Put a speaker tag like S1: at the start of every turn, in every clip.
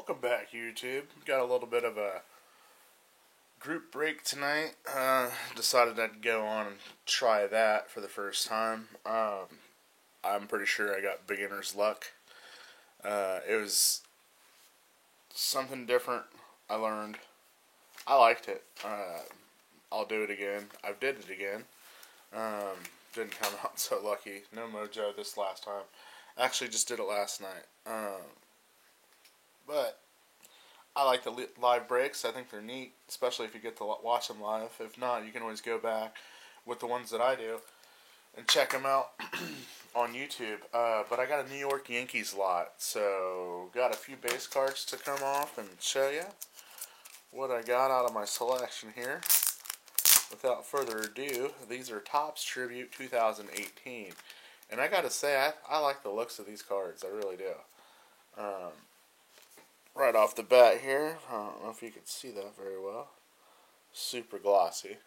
S1: Welcome back, YouTube. Got a little bit of a group break tonight. Decided I'd go on and try that for the first time. I'm pretty sure I got beginner's luck. It was something different. I learned. I liked it. I'll do it again. I did it again. Didn't come out so lucky. No mojo this last time. Actually, just did it last night. But I like the live breaks. I think they're neat, especially if you get to watch them live. If not, you can always go back with the ones that I do and check them out on YouTube. But I got a New York Yankees lot, so got a few base cards to come off and show you what I got out of my selection here. Without further ado, these are Topps Tribute 2018. And I gotta say, I like the looks of these cards. I really do. Right off the bat here, I don't know if you can see that very well. Super glossy.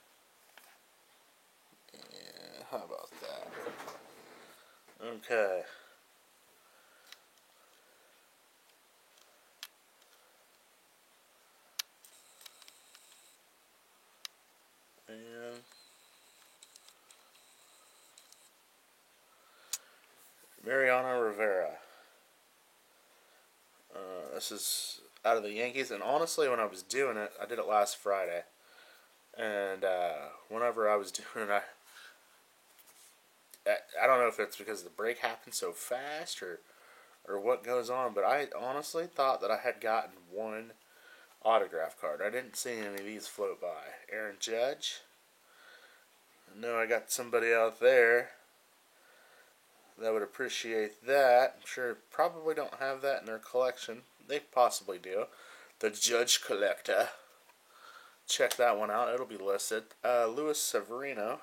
S1: Yeah, how about that? Okay. And Mariano Rivera. This is out of the Yankees, and honestly, when I was doing it, I did it last Friday, and whenever I was doing it, I don't know if it's because the break happened so fast or what goes on, but I honestly thought that I had gotten one autograph card. I didn't see any of these float by. Aaron Judge. I know I got somebody out there that would appreciate that. I'm sure probably don't have that in their collection. They possibly do. The Judge Collector. Check that one out. It'll be listed. Luis Severino.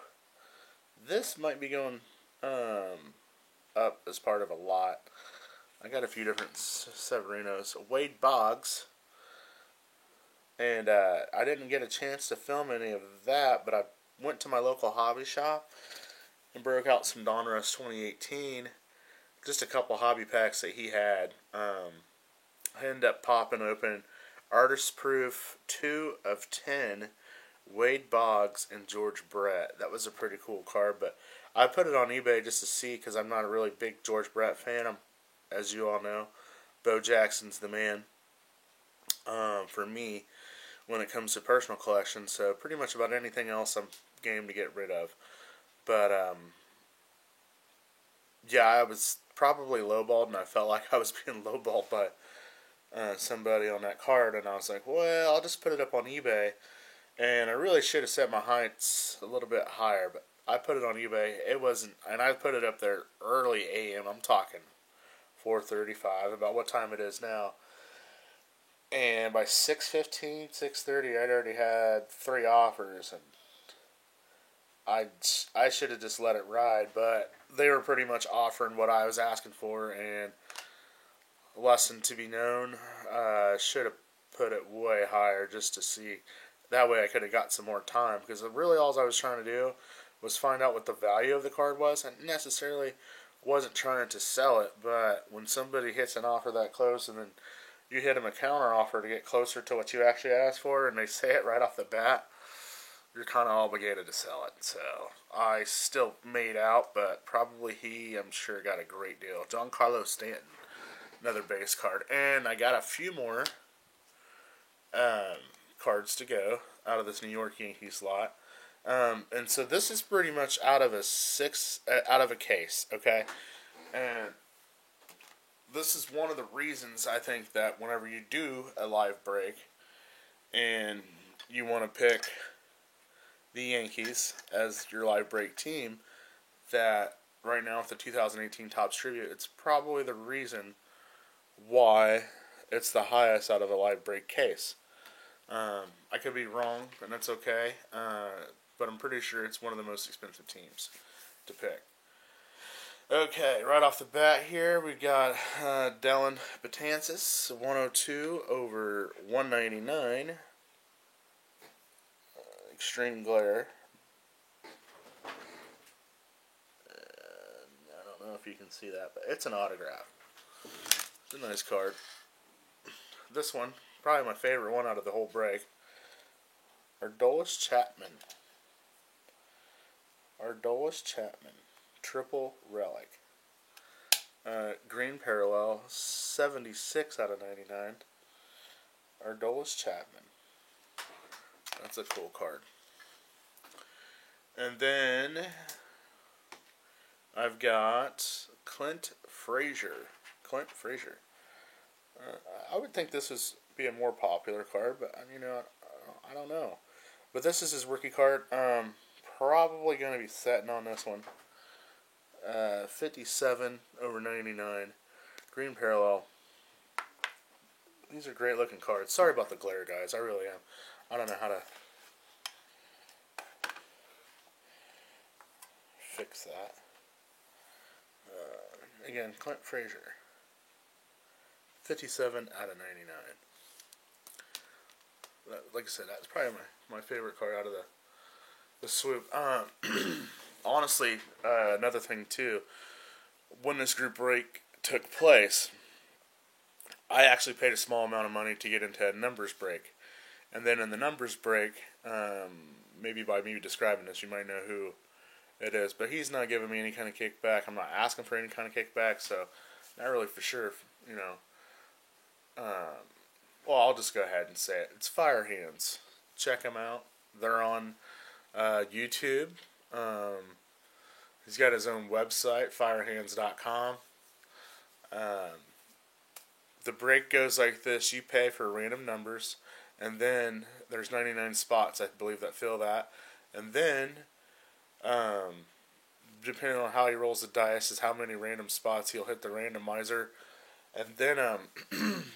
S1: This might be going up as part of a lot. I got a few different Severinos. Wade Boggs. And I didn't get a chance to film any of that, but I went to my local hobby shop and broke out some Donruss 2018. Just a couple hobby packs that he had. I ended up popping open Artist Proof 2 of 10, Wade Boggs and George Brett. That was a pretty cool card, but I put it on eBay just to see because I'm not a really big George Brett fan. As you all know, Bo Jackson's the man for me when it comes to personal collections. So pretty much about anything else I'm game to get rid of. But yeah, I was probably lowballed, and I felt like I was being lowballed by somebody on that card, and I was like, well, I'll just put it up on eBay. And I really should have set my heights a little bit higher, but I put it on eBay. It wasn't, and I put it up there early AM. I'm talking 4:35, about what time it is now. And by 6:15, 6:30, I'd already had 3 offers, and I should have just let it ride, but they were pretty much offering what I was asking for, and lesson to be known, should have put it way higher just to see. That way I could have got some more time, because really all I was trying to do was find out what the value of the card was. I necessarily wasn't trying to sell it, but when somebody hits an offer that close and then you hit them a counter offer to get closer to what you actually asked for, and they say it right off the bat, you're kind of obligated to sell it. So I still made out, but probably I'm sure, got a great deal. Giancarlo Stanton, another base card. And I got a few more cards to go out of this New York Yankees lot. And so this is pretty much out of a case, okay? And this is one of the reasons I think that whenever you do a live break and you want to pick the Yankees as your live break team, that right now with the 2018 Topps Tribute, it's probably the reason why it's the highest out of a live break case. I could be wrong, and that's okay, but I'm pretty sure it's one of the most expensive teams to pick. Okay, right off the bat here, we got Dellin Betances, 102 over 199. Extreme glare. I don't know if you can see that, but it's an autograph. It's a nice card. this one, probably my favorite one out of the whole break. Aroldis Chapman. Aroldis Chapman. Triple relic. Green parallel, 76 out of 99. Aroldis Chapman. That's a cool card. And then I've got Clint Frazier. Clint Frazier. I would think this would be a more popular card, but I don't know. But this is his rookie card. Probably going to be setting on this one. 57 over 99. Green parallel. These are great looking cards. Sorry about the glare, guys. I really am. I don't know how to fix that. Again, Clint Frazier. 57 out of 99. Like I said, that's probably my favorite card out of the swoop. Honestly, another thing too, when this group break took place, I actually paid a small amount of money to get into a numbers break. And then in the numbers break, maybe by me describing this, you might know who it is. But he's not giving me any kind of kickback. I'm not asking for any kind of kickback, so not really for sure, well, I'll just go ahead and say it. It's Fire Hands. Check them out. They're on YouTube. He's got his own website, firehands.com. The break goes like this. You pay for random numbers, and then there's 99 spots, I believe, that fill that. And then, depending on how he rolls the dice, is how many random spots he'll hit the randomizer. And then,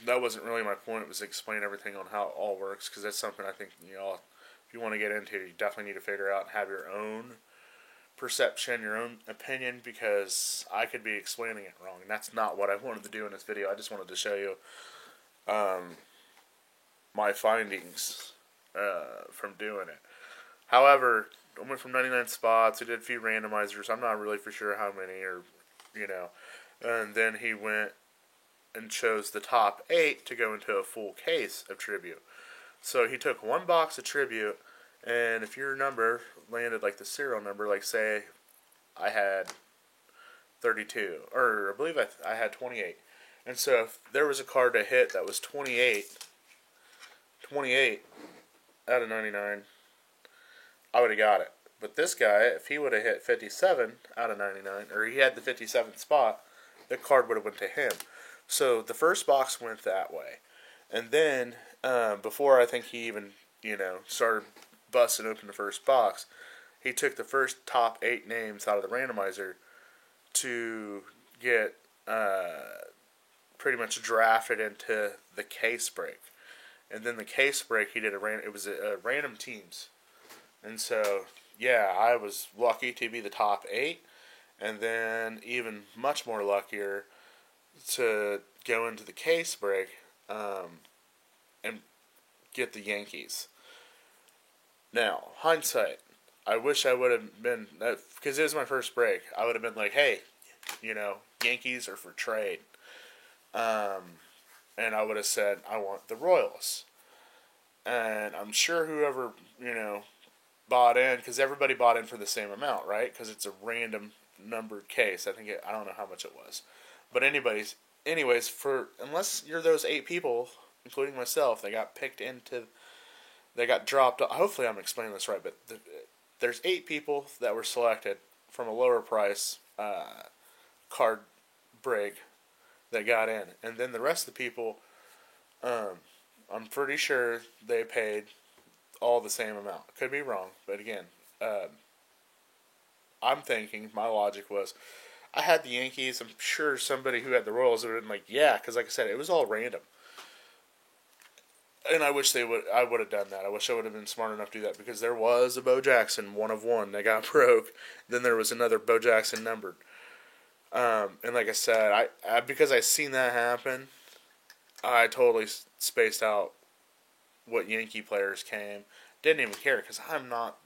S1: that wasn't really my point. It was to explain everything on how it all works, because that's something I think, if you want to get into, you definitely need to figure out and have your own perception, your own opinion, because I could be explaining it wrong, and that's not what I wanted to do in this video. I just wanted to show you my findings from doing it. However, I went from 99 spots. He did a few randomizers. I'm not really for sure how many, and then he went and chose the top 8 to go into a full case of tribute. So he took one box of tribute, and if your number landed like the serial number, like say I had 32, or I believe I had 28. And so if there was a card to hit that was 28 out of 99, I would have got it. But this guy, if he would have hit 57 out of 99, or he had the 57th spot, the card would have went to him. So the first box went that way. And then, before I think he even, started busting open the first box, he took the first top 8 names out of the randomizer to get pretty much drafted into the case break. And then the case break, he did it was a random teams. And so, yeah, I was lucky to be the top 8, and then even much more luckier to go into the case break and get the Yankees. Now, hindsight, I wish I would have been, because it was my first break, I would have been like, hey, Yankees are for trade. And I would have said, I want the Royals. And I'm sure whoever, bought in, because everybody bought in for the same amount, right? Because it's a random numbered case. I don't know how much it was. But anyways, unless you're those 8 people, including myself, they got dropped. Hopefully I'm explaining this right, but there's 8 people that were selected from a lower price card break that got in. And then the rest of the people, I'm pretty sure they paid all the same amount. Could be wrong, but again, I'm thinking, my logic was, I had the Yankees. I'm sure somebody who had the Royals would have been like, yeah, because like I said, it was all random. And I wish I would have done that. I wish I would have been smart enough to do that, because there was a Bo Jackson 1 of 1 that got broke. Then there was another Bo Jackson numbered. And like I said, I because I seen that happen, I totally spaced out what Yankee players came. Didn't even care, because I'm not,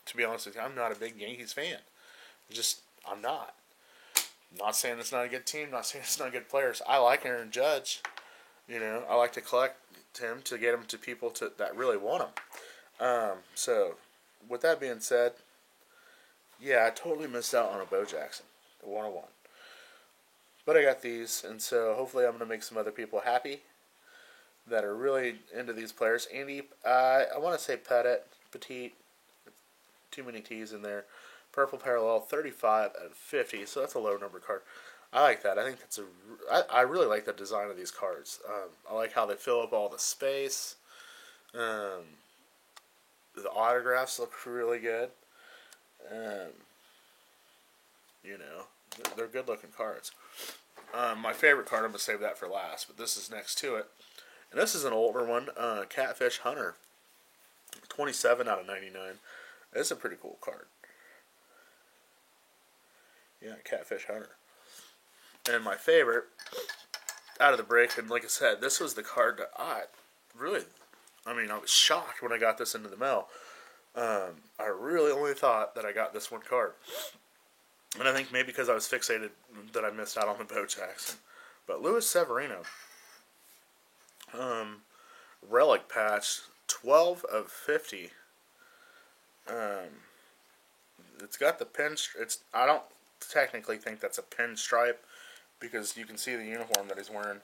S1: to be honest with you, I'm not a big Yankees fan. I'm not. Not saying it's not a good team, not saying it's not good players. I like Aaron Judge. You know, I like to collect him to get them to people that really want them. So, with that being said, yeah, I totally missed out on a Bo Jackson, the 101. But I got these, and so hopefully I'm going to make some other people happy that are really into these players. Andy, I want to say Petite, too many T's in there. Purple Parallel, 35 out of 50, so that's a low number card. I like that. I think that's I really like the design of these cards. I like how they fill up all the space. The autographs look really good. Um, you know, they're good looking cards. My favorite card, I'm going to save that for last, but this is next to it. And this is an older one, Catfish Hunter, 27 out of 99. This is a pretty cool card. Yeah, Catfish Hunter. And my favorite, out of the break, and like I said, this was the card that I was shocked when I got this into the mail. I really only thought that I got this one card. And I think maybe because I was fixated that I missed out on the Bo Jackson. But Luis Severino, relic patch, 12 of 50. It's got the pin. I don't technically think that's a pinstripe because you can see the uniform that he's wearing,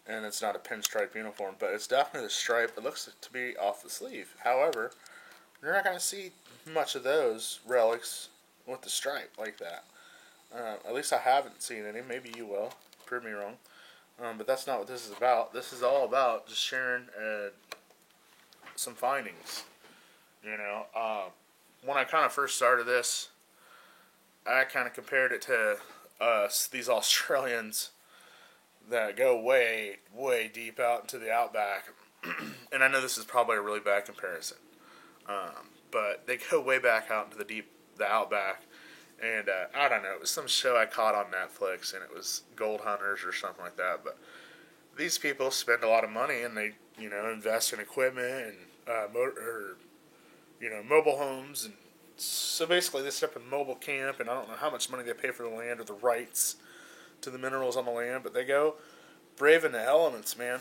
S1: and it's not a pinstripe uniform, but it's definitely the stripe. It looks to be off the sleeve. However, you're not going to see much of those relics with the stripe like that. At least I haven't seen any. Maybe you will. Prove me wrong. But that's not what this is about. This is all about just sharing some findings. You know, when I kind of first started this, I kind of compared it to these Australians that go way, way deep out into the outback. And I know this is probably a really bad comparison. But they go way back out into the outback. And I don't know, it was some show I caught on Netflix, and it was Gold Hunters or something like that. But these people spend a lot of money, and they, invest in equipment and mobile homes, and so basically they set up a mobile camp, and I don't know how much money they pay for the land or the rights to the minerals on the land, but they go braving the elements, man.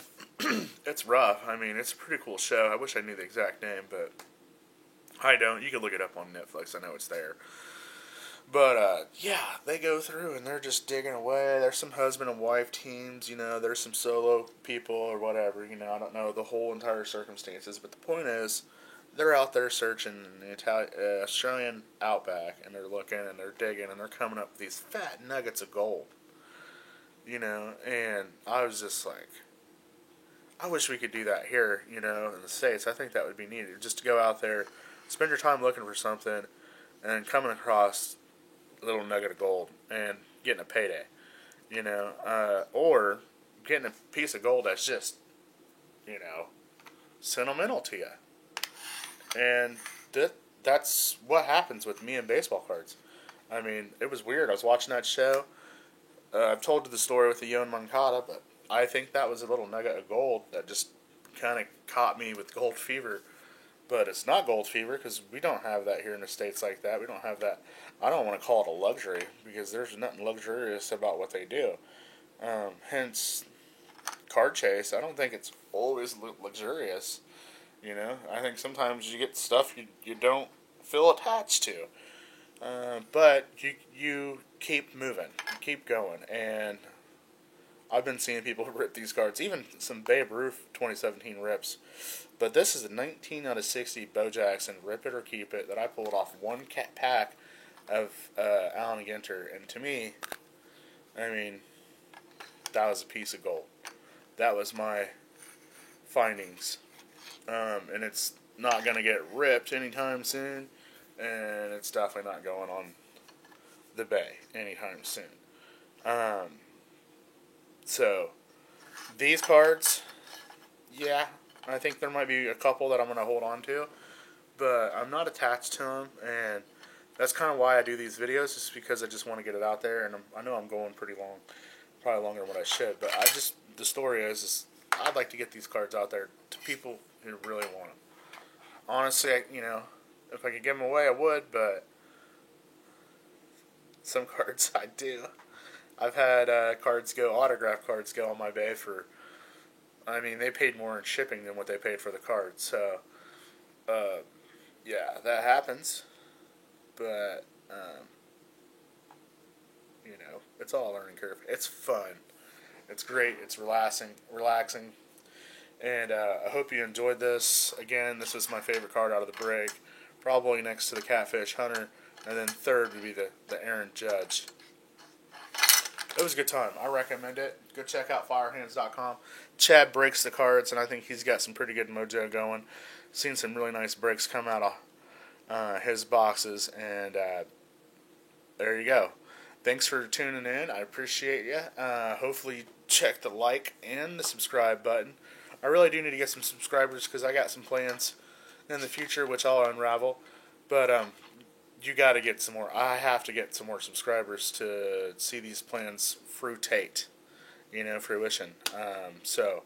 S1: It's rough. I mean, it's a pretty cool show. I wish I knew the exact name, but I don't. You can look it up on Netflix. I know it's there. But, yeah, they go through and they're just digging away. There's some husband and wife teams, there's some solo people or whatever, I don't know the whole entire circumstances. But the point is, they're out there searching the Australian outback, and they're looking and they're digging and they're coming up with these fat nuggets of gold. And I was just like, I wish we could do that here, in the States. I think that would be needed. Just to go out there, spend your time looking for something, and coming across a little nugget of gold and getting a payday, or getting a piece of gold that's just, sentimental to you. And that's what happens with me and baseball cards. I mean, it was weird. I was watching that show. I've told the story with the Yoan Moncada, but I think that was a little nugget of gold that just kind of caught me with gold fever. But it's not gold fever because we don't have that here in the States like that. We don't have that. I don't want to call it a luxury because there's nothing luxurious about what they do. Hence, card chase. I don't think it's always luxurious. I think sometimes you get stuff you don't feel attached to. But you keep moving. You keep going. And I've been seeing people rip these cards. Even some Babe Ruth 2017 rips. But this is a 19 out of 60 Bo Jackson, rip it or keep it, that I pulled off one pack of Allen Ginter. And to me, I mean, that was a piece of gold. That was my findings. And it's not going to get ripped anytime soon. And it's definitely not going on the bay anytime soon. So, these cards, yeah, I think there might be a couple that I'm going to hold on to, but I'm not attached to them, and that's kind of why I do these videos, just because I just want to get it out there, and I know I'm going pretty long, probably longer than what I should, but the story is I'd like to get these cards out there to people who really want them. Honestly, if I could give them away, I would, but some cards I do. I've had autograph cards go on my bay for I mean, they paid more in shipping than what they paid for the card. So, yeah, that happens. But, it's all a learning curve. It's fun. It's great. It's relaxing. And I hope you enjoyed this. Again, this was my favorite card out of the break. Probably next to the Catfish Hunter. And then third would be the Aaron Judge. It was a good time. I recommend it. Go check out firehands.com. Chad breaks the cards, and I think he's got some pretty good mojo going. Seen some really nice breaks come out of his boxes, and there you go. Thanks for tuning in. I appreciate you. Hopefully, check the like and the subscribe button. I really do need to get some subscribers because I got some plans in the future, which I'll unravel. But you got to get some more. I have to get some more subscribers to see these plans fruitate, fruition. So,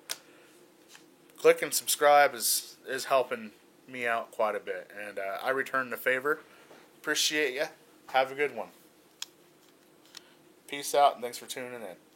S1: click and subscribe is helping me out quite a bit. And I return the favor. Appreciate you. Have a good one. Peace out, and thanks for tuning in.